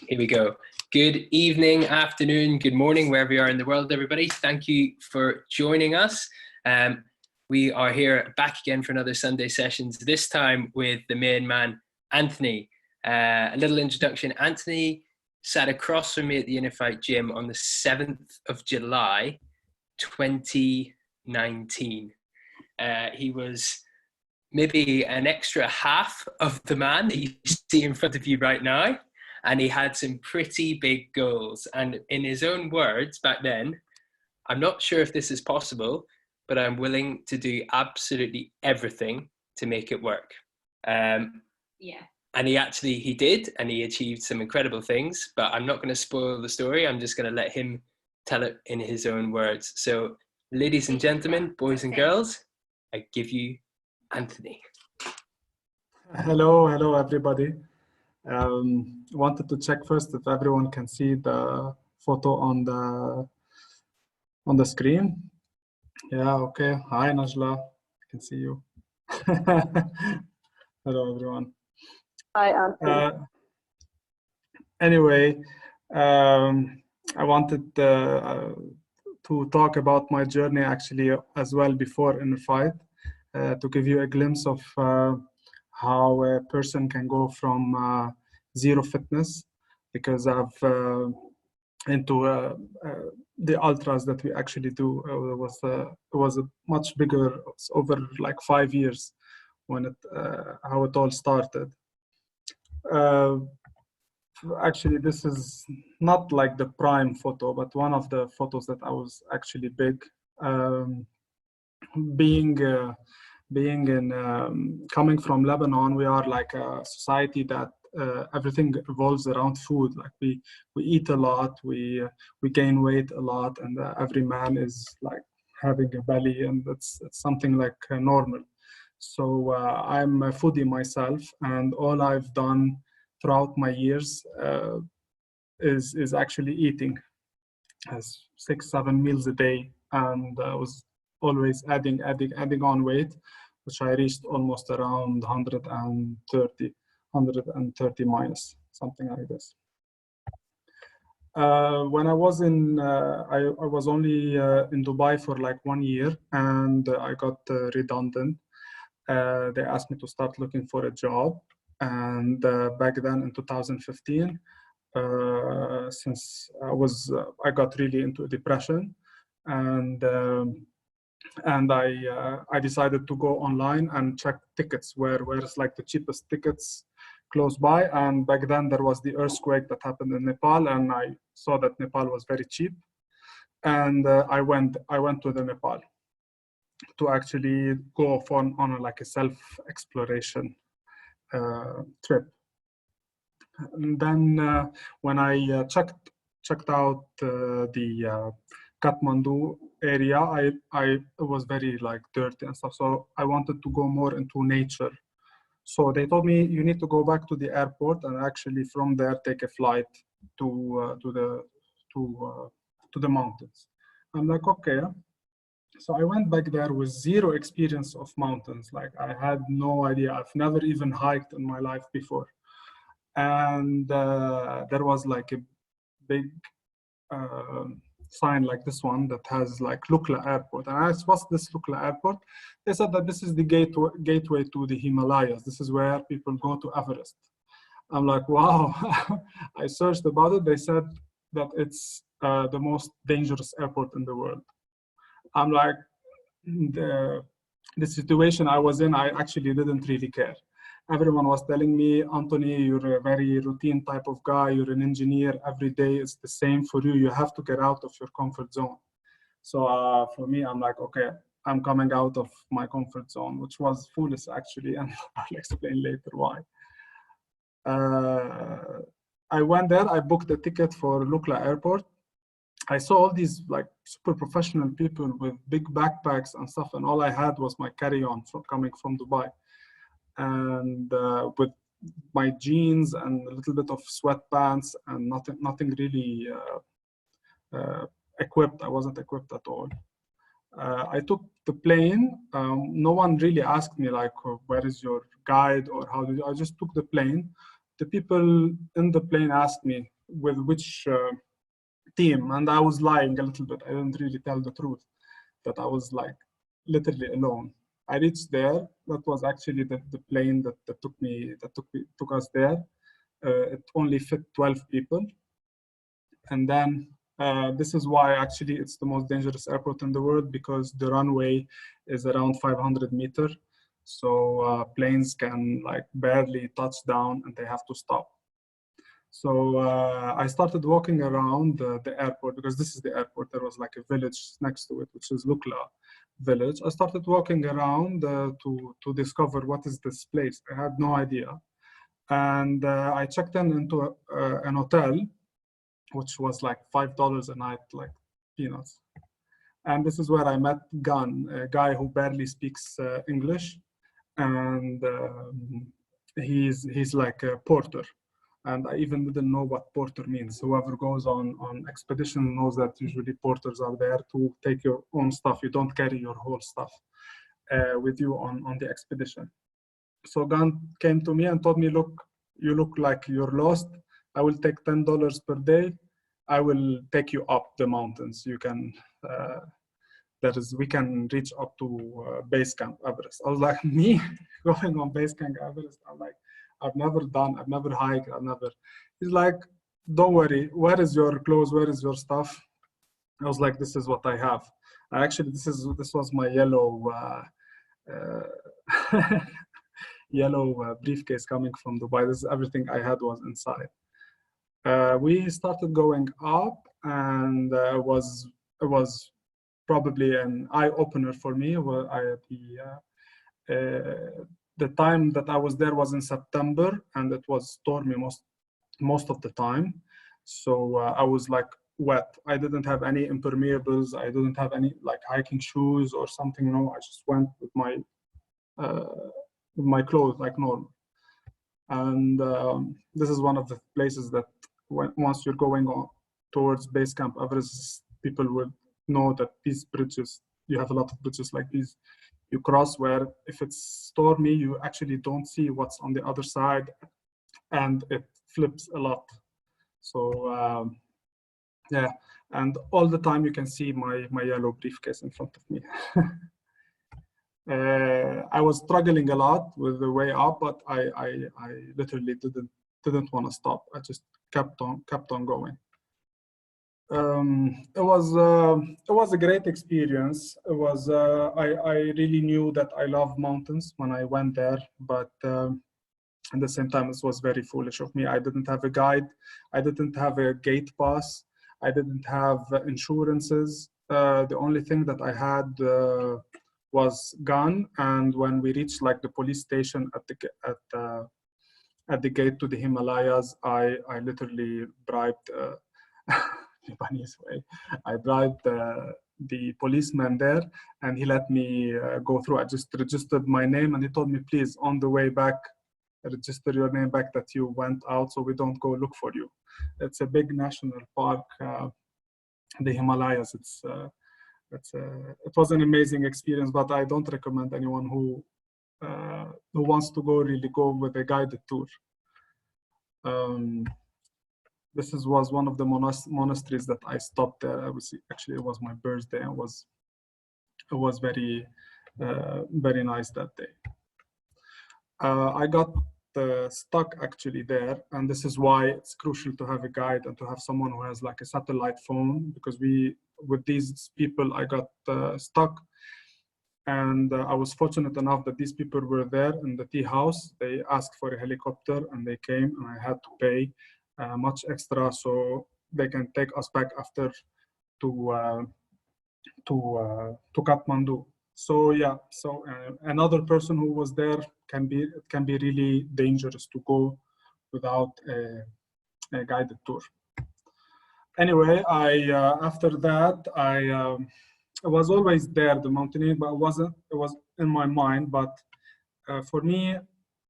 Here we go. Good evening, afternoon, good morning, wherever you are in the world, everybody. Thank you for joining us. We are here back again for another Sunday sessions, this time with the main man, Anthony. A little introduction. Anthony sat across from me at the Unified Gym on the 7th of July, 2019. He was maybe an extra half of the man that you see in front of you right now. And he had some pretty big goals. And in his own words back then, I'm not sure if this is possible, but I'm willing to do absolutely everything to make it work. And he did, and he achieved some incredible things, but I'm not going to spoil the story. I'm just going to let him tell it in his own words. So ladies and gentlemen, boys and girls, I give you Anthony. Hello everybody. Wanted to check first if everyone can see the photo on the screen. Yeah, okay. Hi Najla, I can see you. Hello everyone. Hi Anthony. Anyway, I wanted to talk about my journey actually as well before in the fight, to give you a glimpse of how a person can go from zero fitness, because I've into the ultras that we actually do. It was a much bigger. It's over like 5 years when how it all started. Actually, this is not like the prime photo, but one of the photos that I was actually big. Coming from Lebanon, we are like a society that everything revolves around food. Like we eat a lot, we gain weight a lot, and every man is like having a belly, and it's something like normal. So I'm a foodie myself, and all I've done throughout my years is actually eating, as 6-7 meals a day, and I was always adding on weight, which I reached almost around 130 minus, something like this. When I was I was only in Dubai for like 1 year, and I got redundant. They asked me to start looking for a job, and back then in 2015, since I got really into depression, and I decided to go online and check tickets where it's like the cheapest tickets close by. And back then there was the earthquake that happened in Nepal, and I saw that Nepal was very cheap, and I went to the Nepal to actually go on like a self-exploration trip. And then when I checked out the Kathmandu area, it was very like dirty and stuff. So I wanted to go more into nature. So they told me you need to go back to the airport and actually from there take a flight to the mountains. I'm like, okay. So I went back there with zero experience of mountains. Like I had no idea. I've never even hiked in my life before. And there was like a big sign like this one that has like Lukla Airport. And I asked, what's this Lukla Airport? They said that this is the gateway to the Himalayas. This is where people go to Everest. I'm like, wow. I searched about it. They said that it's the most dangerous airport in the world. I'm like, the situation I was in, I actually didn't really care. Everyone was telling me, Anthony, you're a very routine type of guy. You're an engineer. Every day it's the same for you. You have to get out of your comfort zone. So for me, I'm like, okay, I'm coming out of my comfort zone, which was foolish actually, and I'll explain later why. I went there. I booked a ticket for Lukla Airport. I saw all these like super professional people with big backpacks and stuff, and all I had was my carry-on coming from Dubai. And with my jeans and a little bit of sweatpants and nothing really equipped. I wasn't equipped at all. I took the plane. No one really asked me like, where is your guide or how did you? I just took the plane. The people in the plane asked me, with which team, and I was lying a little bit. I didn't really tell the truth that I was like literally alone. I reached there. That was actually the plane that took us there. It only fit 12 people, and then this is why actually it's the most dangerous airport in the world, because the runway is around 500 meters. So planes can like barely touch down and they have to stop. So I started walking around the airport, because this is the airport. There was like a village next to it, which is Lukla village. I started walking around to discover what is this place. I had no idea. And I checked into an hotel, which was like $5 a night, like peanuts. And this is where I met Gun, a guy who barely speaks English. And he's like a porter. And I even didn't know what porter means. Whoever goes on expedition knows that usually porters are there to take your own stuff. You don't carry your whole stuff with you on the expedition. So Gan came to me and told me, look, you look like you're lost. I will take $10 per day. I will take you up the mountains. You can, we can reach up to base camp Everest. I was like, me going on base camp Everest? I'm like, I've never hiked, He's like, don't worry, where is your clothes, where is your stuff? I was like, this is what I have. Actually, this was my yellow yellow briefcase coming from Dubai. This is everything I had was inside. We started going up, and it was probably an eye-opener for me. The time that I was there was in September, and it was stormy most of the time. So I was like wet. I didn't have any impermeables. I didn't have any like hiking shoes or something. No, I just went with my clothes like normal. And this is one of the places that once you're going on towards base camp Everest, people will know that these bridges, you have a lot of bridges like these, you cross where if it's stormy, you actually don't see what's on the other side, and it flips a lot. So yeah, and all the time you can see my yellow briefcase in front of me. I was struggling a lot with the way up, but I literally didn't want to stop. I just kept on going. It was a great experience. It was I really knew that I love mountains when I went there, but at the same time, it was very foolish of me. I didn't have a guide. I didn't have a gate pass. I didn't have insurances. The only thing that I had was gun. And when we reached like the police station at the gate to the Himalayas, I literally bribed Lebanese way. I bribed the policeman there, and he let me go through. I just registered my name, and he told me, please, on the way back, register your name back that you went out, so we don't go look for you. It's a big national park, the Himalayas. It was an amazing experience, but I don't recommend anyone who wants to really go with a guided tour. This was one of the monasteries that I stopped there. Actually, it was my birthday. It was very very nice that day. I got stuck actually there, and this is why it's crucial to have a guide and to have someone who has like a satellite phone, because with these people I got stuck, and I was fortunate enough that these people were there in the tea house. They asked for a helicopter, and they came, and I had to pay much extra so they can take us back after to Kathmandu. So yeah, so another person who was there it can be really dangerous to go without a guided tour. Anyway, after that I was always there, the mountaineering, but it was in my mind. But for me,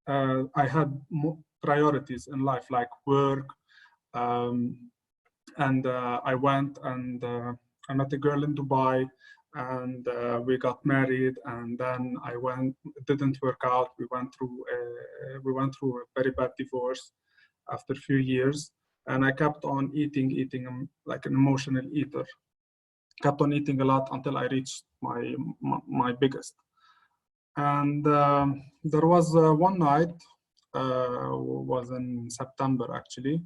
I had priorities in life, like work, and I went and I met a girl in Dubai, and we got married, and then it didn't work out. We went through a very bad divorce after a few years, And I kept on eating, like an emotional eater. Kept on eating a lot until I reached my biggest. And there was one night, was in September actually,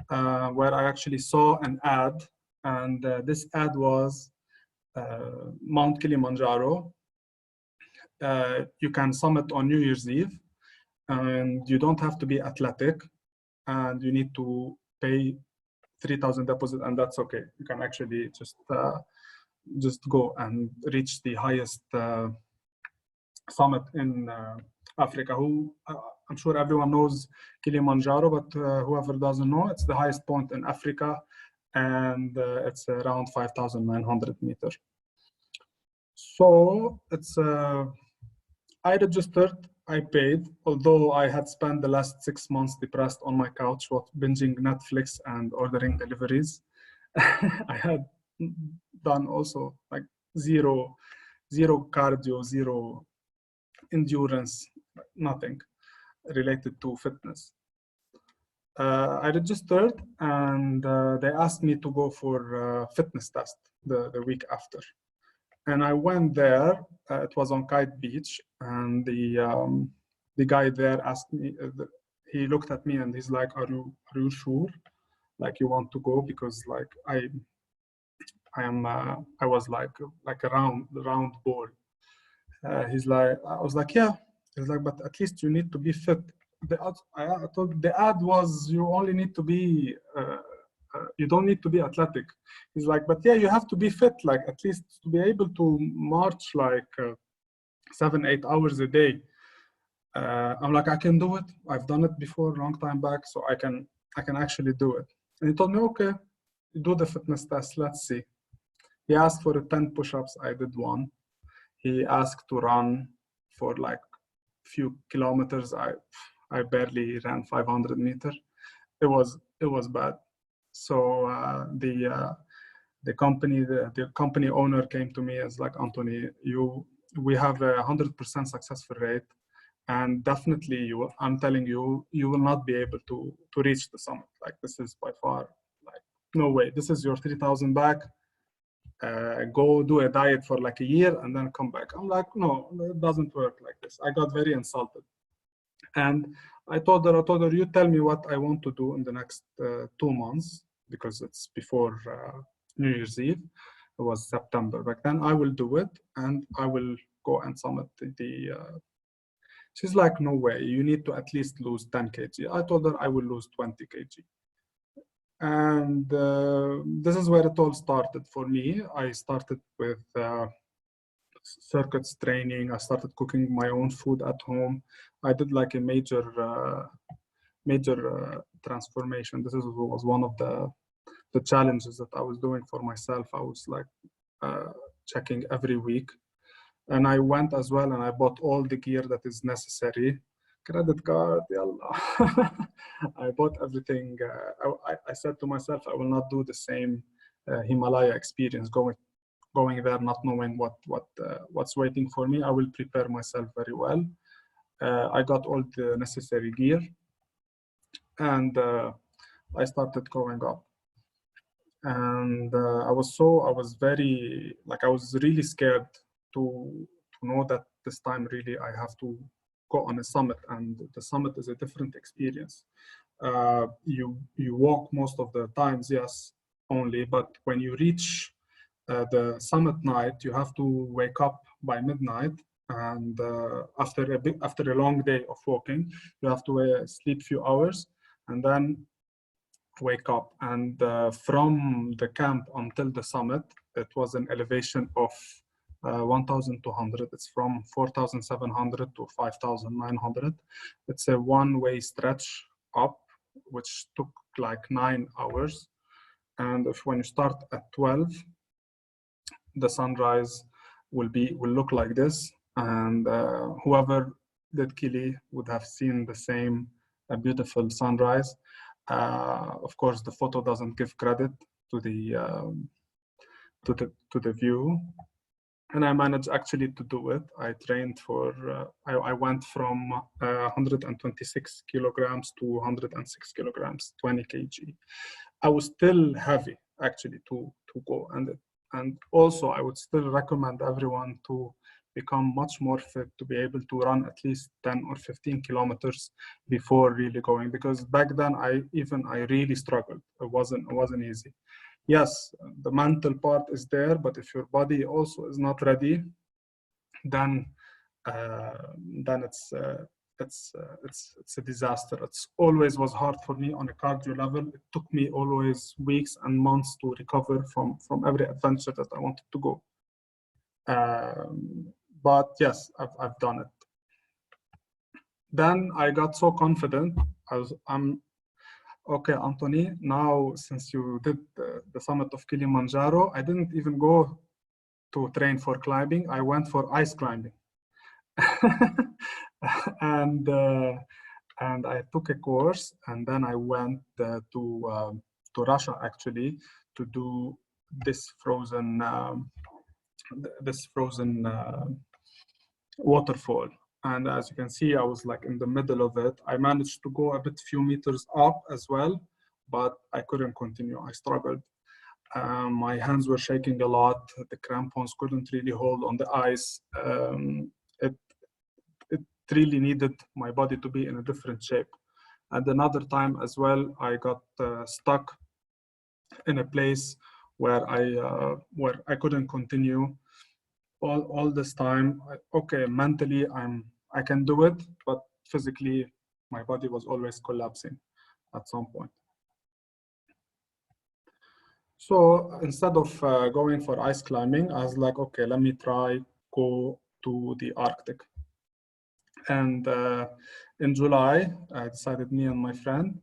where I actually saw an ad, and this ad was Mount Kilimanjaro. You can summit on New Year's Eve, and you don't have to be athletic, and you need to pay 3,000 deposit, and that's okay. You can actually just go and reach the highest summit in Africa. I'm sure everyone knows Kilimanjaro, but whoever doesn't know, it's the highest point in Africa, and it's around 5,900 meters. So it's I registered, I paid, although I had spent the last 6 months depressed on my couch, binging Netflix and ordering deliveries. I had done also like zero cardio, zero endurance, nothing related to fitness. I registered, and they asked me to go for a fitness test the week after. And I went there. It was on Kite Beach, and the guy there asked me. He looked at me and he's like, "Are you sure? Like you want to go? Because like I was like a round ball." He's like, I was like, "Yeah." He's like, "But at least you need to be fit." I told the ad was you only need to be. You don't need to be athletic. He's like, but yeah, you have to be fit, like at least to be able to march like 7-8 hours a day. I'm like, I can do it. I've done it before, a long time back, so I can actually do it. And he told me, okay, do the fitness test. Let's see. He asked for 10 push-ups. I did one. He asked to run for like few kilometers. I barely ran 500 meters. It was bad. So the company owner came to me as like, Anthony, we have a 100% successful rate, and definitely I'm telling you, you will not be able to reach the summit. Like this is by far like no way. This is your 3,000 back. Go do a diet for like a year and then come back. I'm like, no, it doesn't work like this. I got very insulted. And I told her, you tell me what I want to do in the next 2 months, because it's before New Year's Eve. It was September back then. I will do it, and I will go and summit She's like, no way, you need to at least lose 10 kg. I told her I will lose 20 kg. And this is where it all started for me. I started with circuits training. I started cooking my own food at home. I did like a major transformation. This was one of the challenges that I was doing for myself. I was like checking every week, and I went as well and I bought all the gear that is necessary. Credit card, yalla. I bought everything. I said to myself, I will not do the same Himalaya experience, going there not knowing what's waiting for me. I will prepare myself very well. I got all the necessary gear, and I started going up. And I was really scared to know that this time really I have to go on a summit, and the summit is a different experience. You walk most of the times, yes, only, but when you reach the summit night, you have to wake up by midnight, and after a long day of walking, you have to sleep few hours and then wake up. And from the camp until the summit, it was an elevation of 1,200. It's from 4,700 to 5,900. It's a one-way stretch up, which took like 9 hours. And when you start at 12, the sunrise will look like this. And whoever did Kili would have seen the same beautiful sunrise. Of course, the photo doesn't give credit to the view. And I managed actually to do it. I trained for, I went from 126 kilograms to 106 kilograms, 20 kg. I was still heavy actually to go. And also I would still recommend everyone to become much more fit, to be able to run at least 10 or 15 kilometers before really going, because back then I really struggled. It wasn't easy. Yes, the mental part is there, but if your body also is not ready, then it's a disaster. It's always was hard for me on a cardio level. It took me always weeks and months to recover from every adventure that I wanted to go. But yes, I've done it. Then I got so confident. I'm okay, Anthony. Now, since you did the summit of Kilimanjaro, I didn't even go to train for climbing. I went for ice climbing. and I took a course, and then I went to Russia actually to do this frozen waterfall. And as you can see, I was like in the middle of it. I managed to go a few meters up as well, but I couldn't continue. I struggled. My hands were shaking a lot. The crampons couldn't really hold on the ice. It really needed my body to be in a different shape. And another time as well, I got stuck in a place where I couldn't continue. All this time, okay, mentally I can do it, but physically my body was always collapsing at some point. So instead of going for ice climbing, I was like, okay, let me try go to the Arctic. And in July, I decided, me and my friend,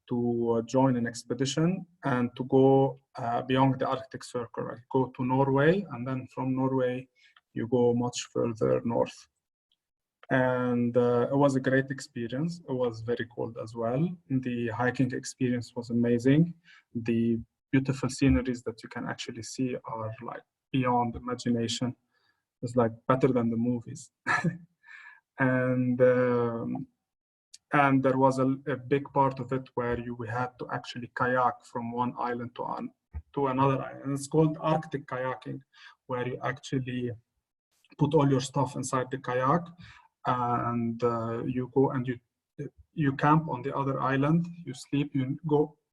to join an expedition and to go beyond the Arctic Circle, right? Go to Norway, and then from Norway, you go much further north. And it was a great experience. It was very cold as well. The hiking experience was amazing. The beautiful sceneries that you can actually see are like beyond imagination. It's like better than the movies. And there was a big part of it where we had to actually kayak from one island to another island. And it's called Arctic kayaking, where you actually put all your stuff inside the kayak, and you go and you camp on the other island. You sleep.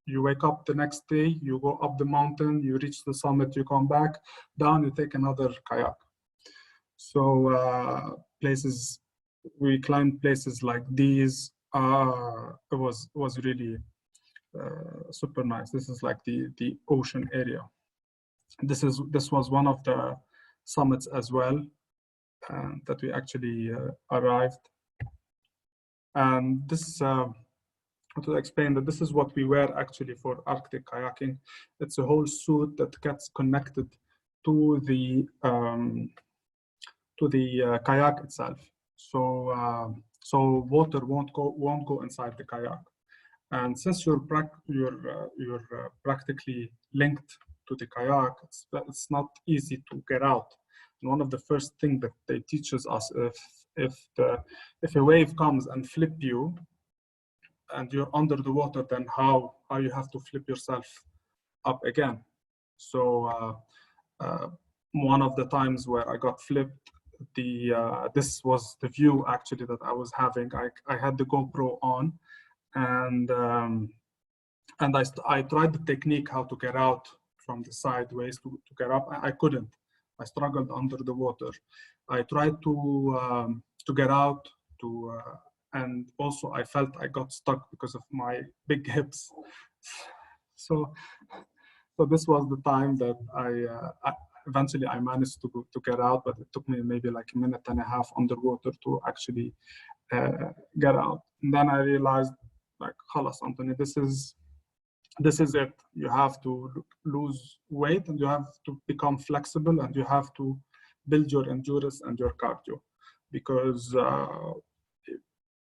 You wake up the next day. You go up the mountain. You reach the summit. You come back down. You take another kayak. So places. We climbed places like these. It was really super nice. This is like the ocean area. This was one of the summits as well that we actually arrived. And this, to explain that this is what we wear actually for Arctic kayaking. It's a whole suit that gets connected to the kayak itself. So water won't go inside the kayak, and since you're practically linked to the kayak, it's not easy to get out. And one of the first things that they teaches us, if a wave comes and flip you, and you're under the water, then how you have to flip yourself up again. So one of the times where I got flipped, this was the view actually that I was having. I had the GoPro on, and I tried the technique how to get out from the sideways to get up. I couldn't. I struggled under the water. I tried to get out and also I felt I got stuck because of my big hips. So this was the time that I eventually I managed to get out, but it took me maybe like a minute and a half underwater to actually get out. And then I realized, like, khalas, Anthony, this is it. You have to lose weight, and you have to become flexible, and you have to build your endurance and your cardio, because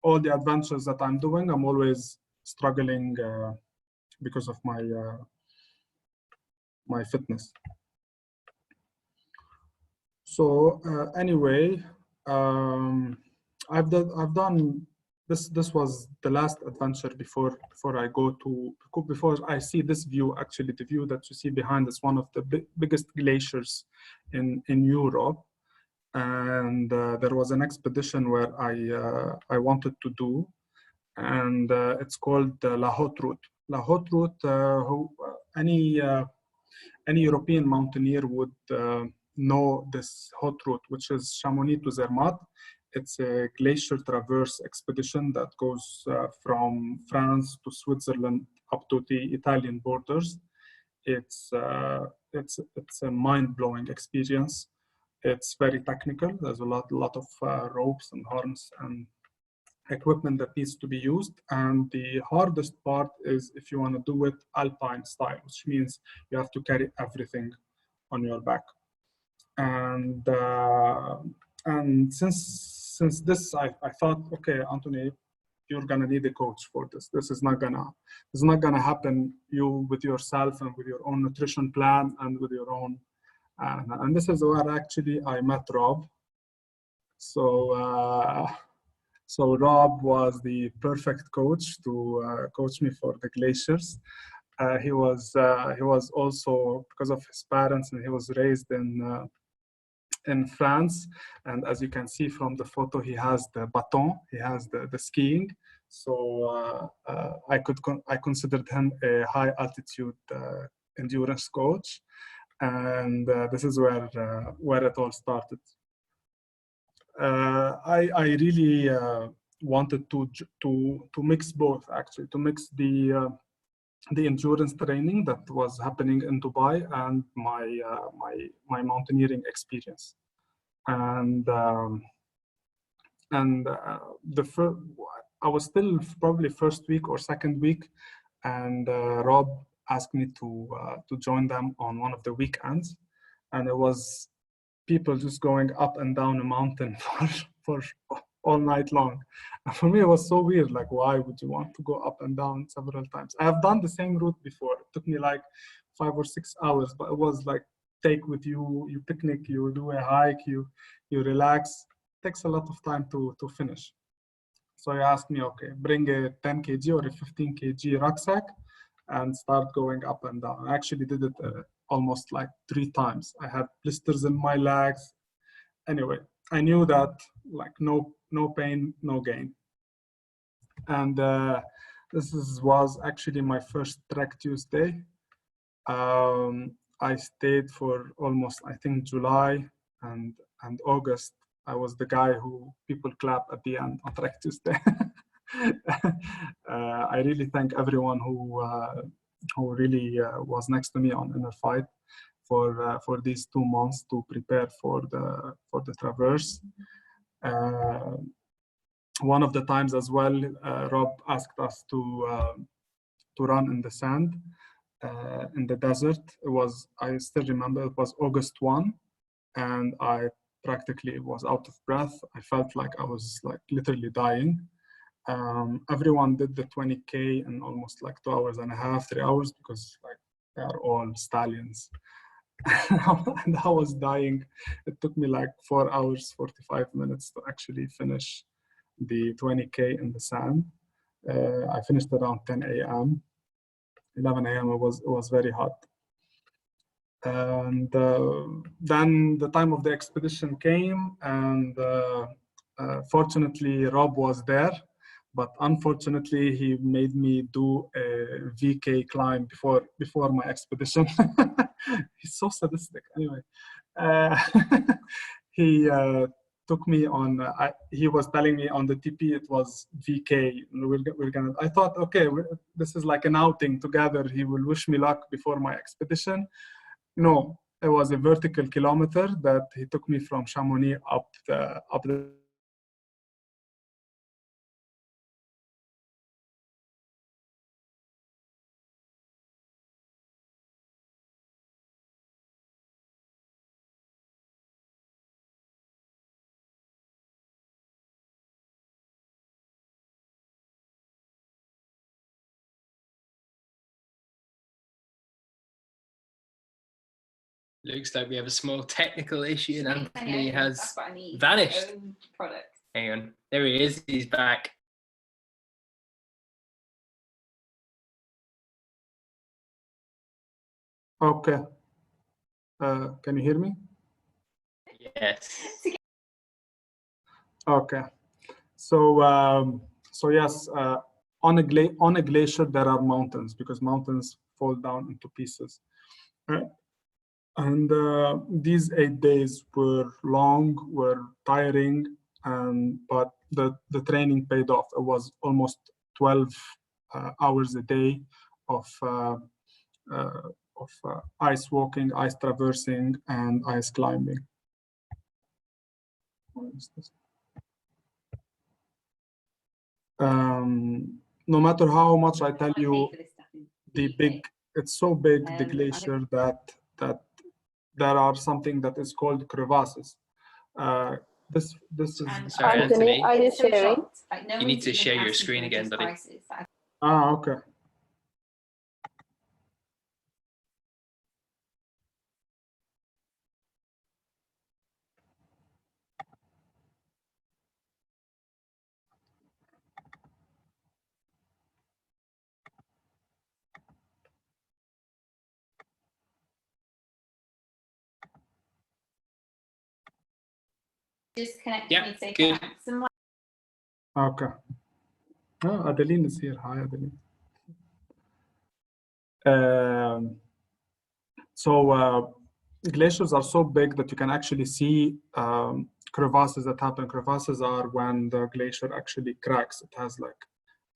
all the adventures that I'm doing, I'm always struggling because of my fitness. So anyway, I've done this. This was the last adventure before I see this view. Actually, the view that you see behind is one of the biggest glaciers in Europe. And there was an expedition where I wanted to do, and it's called La Haute Route. La Haute Route. Any European mountaineer would know this haute route, which is Chamonix to Zermatt. It's a glacier traverse expedition that goes from France to Switzerland up to the Italian borders. It's a mind-blowing experience. It's very technical. There's a lot of ropes and harness and equipment that needs to be used. And the hardest part is if you want to do it alpine style, which means you have to carry everything on your back. And since this, I thought, okay, Anthony, you're gonna need a coach for this. This is not gonna happen you with yourself and with your own nutrition plan and with your own. And this is where actually I met Rob. So Rob was the perfect coach to coach me for the glaciers. He was also, because of his parents, and he was raised in France. And as you can see from the photo, he has the baton, he has the skiing. So I considered him a high altitude endurance coach. And this is where it all started. I really wanted to mix both, actually, to mix the endurance training that was happening in Dubai and my mountaineering experience. And I was still probably first week or second week, and Rob asked me to join them on one of the weekends, and it was people just going up and down a mountain for all night long. And for me, it was so weird. Like, why would you want to go up and down several times? I have done the same route before. It took me like 5 or 6 hours, but it was like take with you, you picnic, you do a hike, you relax. It takes a lot of time to finish. So he asked me, okay, bring a 10 kg or a 15 kg rucksack and start going up and down. I actually did it almost like 3 times. I had blisters in my legs. Anyway, I knew that like no pain, no gain. And was actually my first Trek Tuesday. I stayed for almost, I think, July and August. I was the guy who people clap at the end on Trek Tuesday. I really thank everyone who really was next to me on Inner Fight for these 2 months to prepare for the traverse. One of the times as well, Rob asked us to run in the sand in the desert. I still remember, it was August 1, and I practically was out of breath. I felt like I was like literally dying. Everyone did the 20K in almost like 2 hours and a half, 3 hours, because like they are all stallions. And I was dying. It took me like 4 hours, 45 minutes to actually finish the 20K in the sand. I finished around 10 a.m. 11 a.m. It was very hot. And then the time of the expedition came, and fortunately Rob was there, but unfortunately he made me do a VK climb before my expedition. He's so sadistic. Anyway, he took me on. He was telling me on the TP it was VK. We're gonna. I thought, okay, this is like an outing together. He will wish me luck before my expedition. No, it was a vertical kilometer that he took me from Chamonix up the. Looks like we have a small technical issue and Anthony has That's what I need. vanished. Own product. Hang on. There he is. He's back. Okay. Can you hear me? Yes. Okay. So yes, on a glacier there are mountains, because mountains fall down into pieces. And these 8 days were long, were tiring, but the training paid off. It was almost 12 hours a day of ice walking, ice traversing, and ice climbing. What is this? No matter how much I tell you, it's so big, the glacier, that there are something that is called crevasses. This is. Sorry, Anthony. Are you sharing? You need to share your screen again, buddy. Okay. Just connect Yeah, me to good. Okay. Oh, Adeline is here. Hi, Adeline. Glaciers are so big that you can actually see crevasses that happen. Crevasses are when the glacier actually cracks. It has like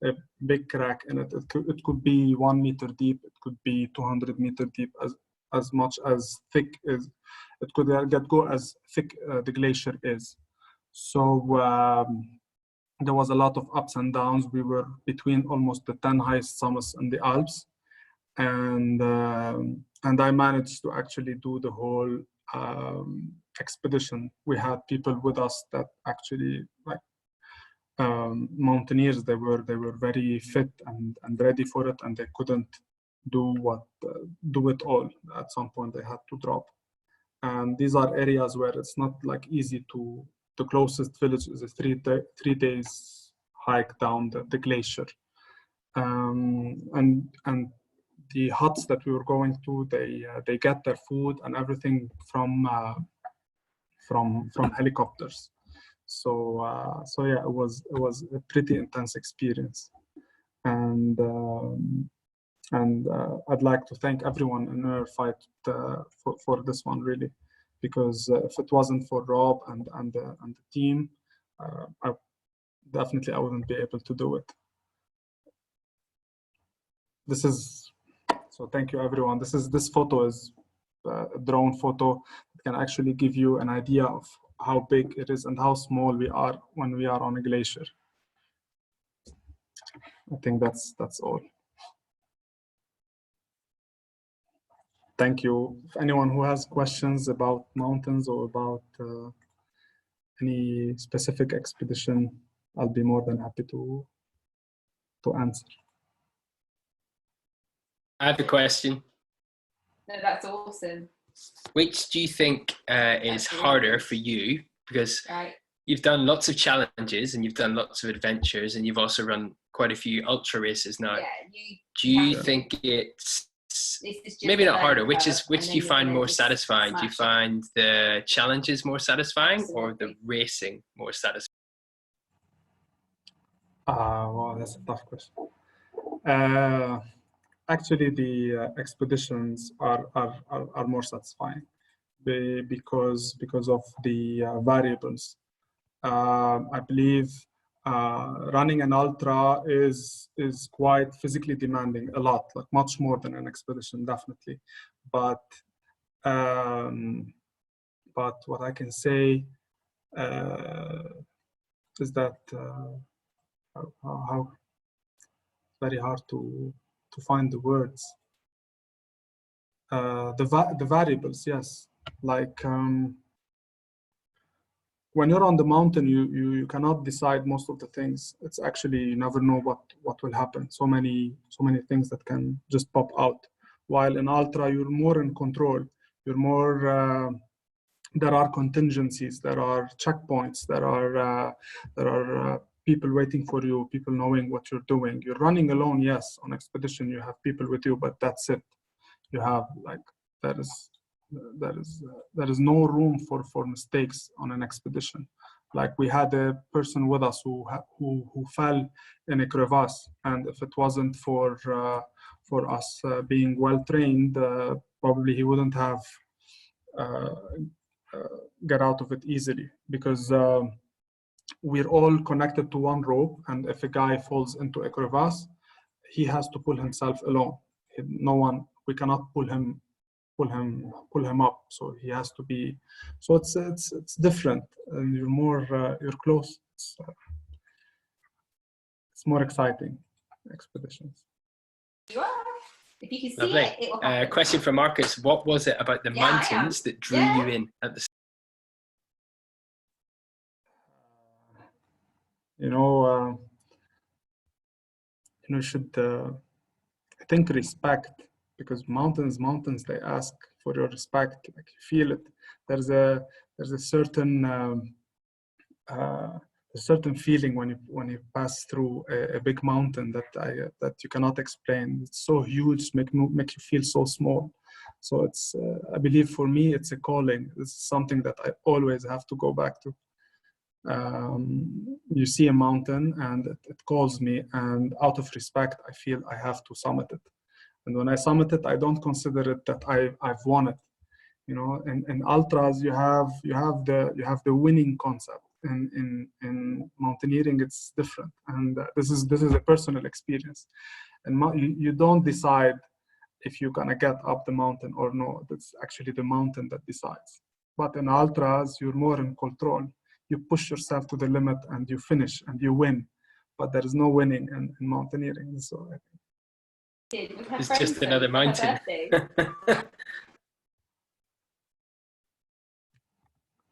a big crack in it. It could be 1 meter deep. It could be 200 meter deep, as much as thick as it could go as thick the glacier is. So there was a lot of ups and downs. We were between almost the 10 highest summits in the Alps, and I managed to actually do the whole expedition. We had people with us that actually, like mountaineers, they were very fit and ready for it, and they couldn't do it all. At some point they had to drop. And these are areas where it's not like easy to. The closest village is a 3 days hike down the glacier, and the huts that we were going to, they get their food and everything from helicopters. So yeah, it was a pretty intense experience, and I'd like to thank everyone in our fight for this one, really, because if it wasn't for Rob and the team, I wouldn't be able to do it. So thank you, everyone. This photo is a drone photo. It can actually give you an idea of how big it is and how small we are when we are on a glacier. I think that's all. Thank you. If anyone who has questions about mountains or about any specific expedition, I'll be more than happy to answer. I have a question. No, that's awesome. Which do you think is harder for you? Because you've done lots of challenges and you've done lots of adventures, and you've also run quite a few ultra races now. Do you think it's maybe not harder? Which do you find more satisfying? Do you find the challenges more satisfying or the racing more satisfying? Well, that's a tough question. Actually, the expeditions are more satisfying because of the variables. I believe running an ultra is quite physically demanding, a lot, like much more than an expedition, definitely. But what I can say is that how very hard to find the words. The variables, yes, like when you're on the mountain, you cannot decide most of the things. It's actually, you never know what will happen. So many things that can just pop out. While in ultra, you're more in control. you're more. There are contingencies, there are checkpoints, there are people waiting for you, people knowing what you're doing. You're running alone, yes. On expedition, you have people with you, but that's it. You have like there is no room for mistakes on an expedition. Like we had a person with us who fell in a crevasse, and if it wasn't for us being well trained, probably he wouldn't have get out of it easily, because we're all connected to one rope, and if a guy falls into a crevasse, he has to pull himself alone. No one, we cannot pull him up. So he has to be. So it's different, and you're more you're close. It's more exciting expeditions. You are. If you can see Lovely. it, it will happen. Question from Marcus: what was it about the mountains that drew you in at the? You should I think respect, because mountains they ask for your respect. Like you feel it. There's a certain feeling when you pass through a big mountain that you cannot explain. It's so huge, make you feel so small. So it's I believe for me it's a calling. It's something that I always have to go back to. You see a mountain and it calls me, and out of respect I feel I have to summit it. And when I summit it, I don't consider it that I've won it. In ultras you have the winning concept. In mountaineering it's different, and this is a personal experience. And you don't decide if you're gonna get up the mountain or no. That's actually the mountain that decides. But in ultras you're more in control. You push yourself to the limit and you finish and you win, but there is no winning in mountaineering. So it's just another mountain.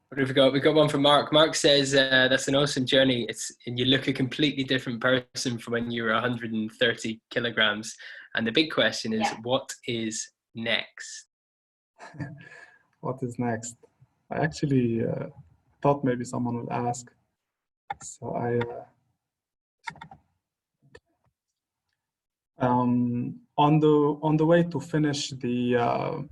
What have we got? We've got one from Mark. Mark says that's an awesome journey. And you look a completely different person from when you were 130 kilograms. And the big question is, what is next? What is next? I actually thought maybe someone would ask. So on the way to finish to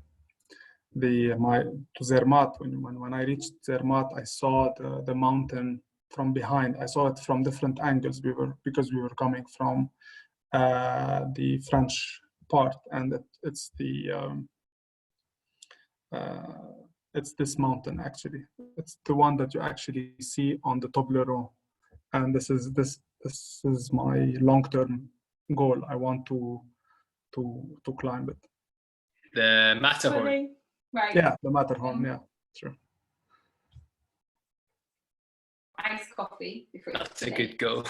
Zermatt. When I reached Zermatt, I saw the mountain from behind. I saw it from different angles. Because we were coming from the French part, and it's this mountain actually. It's the one that you actually see on the Toblerone, and this is my long-term goal. I want to climb it. The Matterhorn. Right. Yeah, the Matterhorn. Yeah, sure. Iced coffee before. That's a good goal.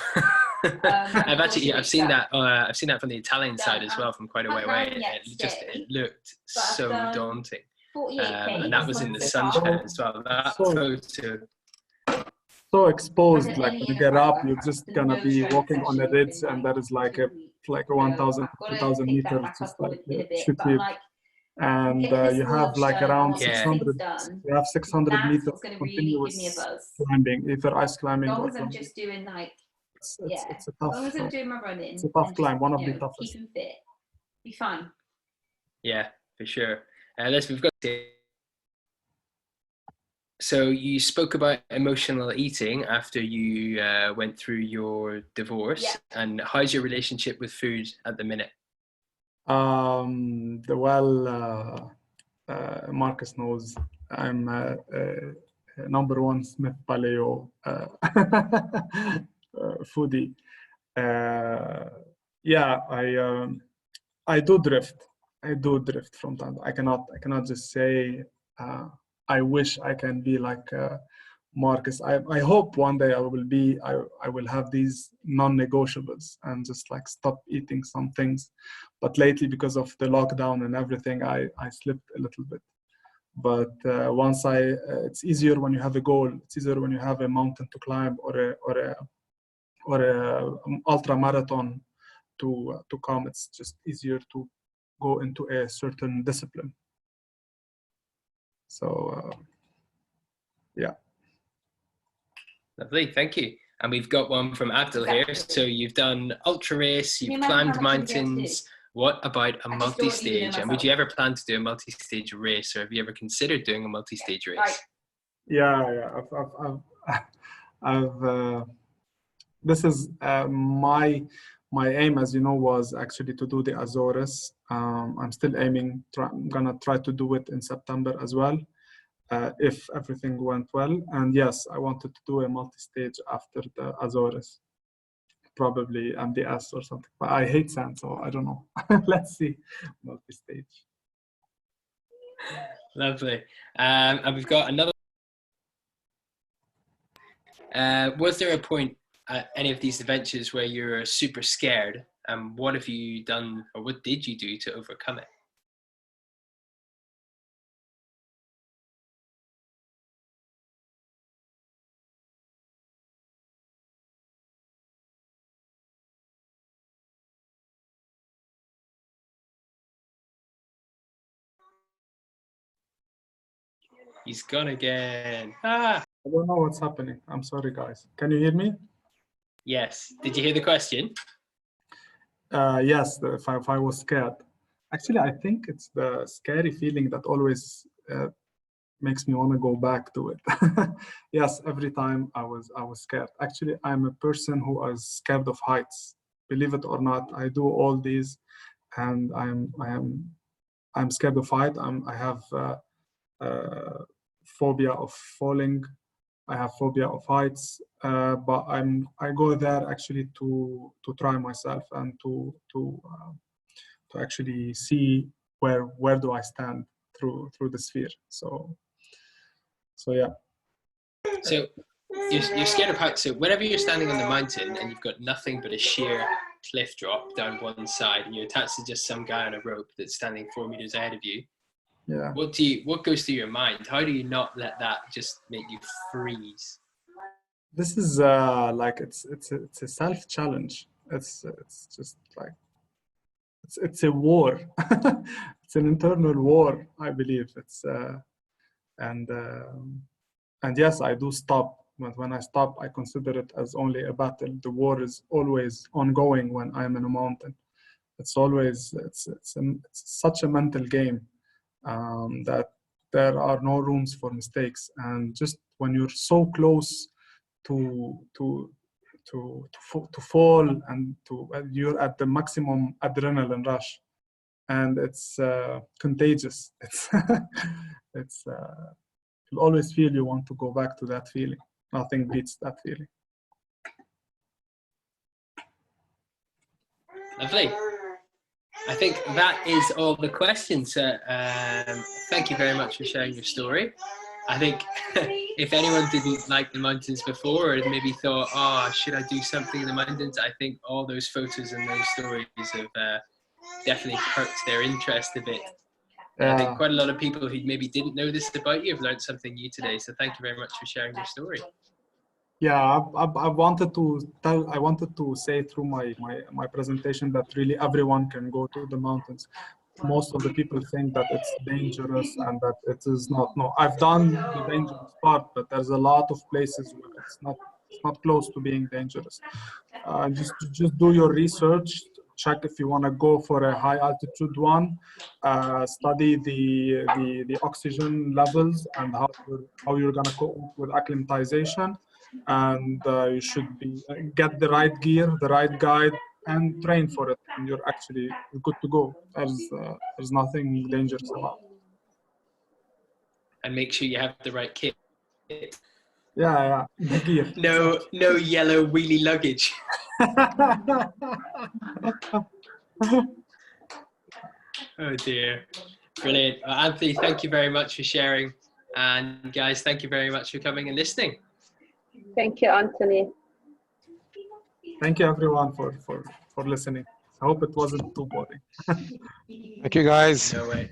I've seen that. I've seen that from the Italian side as well, from quite a way away. It looked so daunting. And that was in the sunshine as well. That photo. So exposed, like when you get up, you're just gonna be walking on a ridge, and that is like a 1,000, 2,000 meters, just like shoot you. And you have like around 600. You have 600 meters continuous climbing, either ice climbing or. I'm just doing like. It's a tough. As long as I'm doing my running. It's a tough climb, one of the toughest. Keeping fit, be fine. Yeah, for sure. We've got. So you spoke about emotional eating after you went through your divorce, and how's your relationship with food at the minute? Marcus knows I'm number one Smith Paleo foodie. I do drift from time. I cannot just say. I wish I can be like Marcus. I hope one day I will have these non-negotiables and just like stop eating some things. But lately, because of the lockdown and everything, I slipped a little bit. But once it's easier when you have a goal. It's easier when you have a mountain to climb or a ultra marathon to come. It's just easier to go into a certain discipline. So yeah. Lovely, thank you. And we've got one from Abdul here. So you've done ultra race, you've climbed mountains. What about a multi-stage? And would you ever plan to do a multi-stage race, or have you ever considered doing a multi-stage race? Yeah. This is my aim, as you know, was actually to do the Azores. I'm still aiming. I'm gonna try to do it in September as well, if everything went well. And yes, I wanted to do a multi-stage after the Azores, probably MDS or something. But I hate sand, so I don't know. Let's see, multi-stage. Lovely. And we've got another. Was there a point at any of these adventures where you were super scared? And what have you done, or what did you do to overcome it? He's gone again. Ah. I don't know what's happening. I'm sorry, guys. Can you hear me? Yes. Did you hear the question? Yes, if I was scared. Actually, I think it's the scary feeling that always makes me want to go back to it. Yes, every time I was scared. Actually, I'm a person who is scared of heights. Believe it or not, I do all these, and I'm scared of height. I have phobia of falling. I have phobia of heights, but I go there actually to try myself and to actually see where do I stand through the sphere. So yeah. So you're scared of heights. So whenever you're standing on the mountain and you've got nothing but a sheer cliff drop down one side, and you're attached to just some guy on a rope that's standing 4 meters ahead of you. Yeah. What goes through your mind? How do you not let that just make you freeze? This is like it's a self challenge. It's just like it's a war. It's an internal war, I believe. It's and yes, I do stop. But when I stop, I consider it as only a battle. The war is always ongoing when I'm in a mountain. It's always it's such a mental game. That there are no rooms for mistakes, and just when you're so close to fall and you're at the maximum adrenaline rush, and it's contagious. It's you'll always feel you want to go back to that feeling. Nothing beats that feeling. Lovely. I think that is all the questions. Thank you very much for sharing your story. I think if anyone didn't like the mountains before, or maybe thought, oh, should I do something in the mountains? I think all those photos and those stories have definitely perked their interest a bit. I think quite a lot of people who maybe didn't know this about you have learned something new today. So thank you very much for sharing your story. Yeah, I wanted to say through my presentation that really everyone can go to the mountains. Most of the people think that it's dangerous and that it is not. No, I've done the dangerous part, but there's a lot of places where it's not close to being dangerous. Just do your research. Check if you want to go for a high altitude one. Study the oxygen levels and how you're gonna cope with acclimatization. And you should get the right gear, the right guide, and train for it, and you're actually good to go. There's nothing dangerous about it. And make sure you have the right kit. Yeah, the gear. No yellow wheelie luggage. Oh dear. Brilliant. Well, Anthony, thank you very much for sharing. And guys, thank you very much for coming and listening. Thank you, Anthony. Thank you, everyone, for listening. I hope it wasn't too boring. Thank you, guys. No way.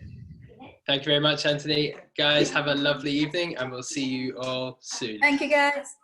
Thank you very much, Anthony. Guys, have a lovely evening, and we'll see you all soon. Thank you, guys.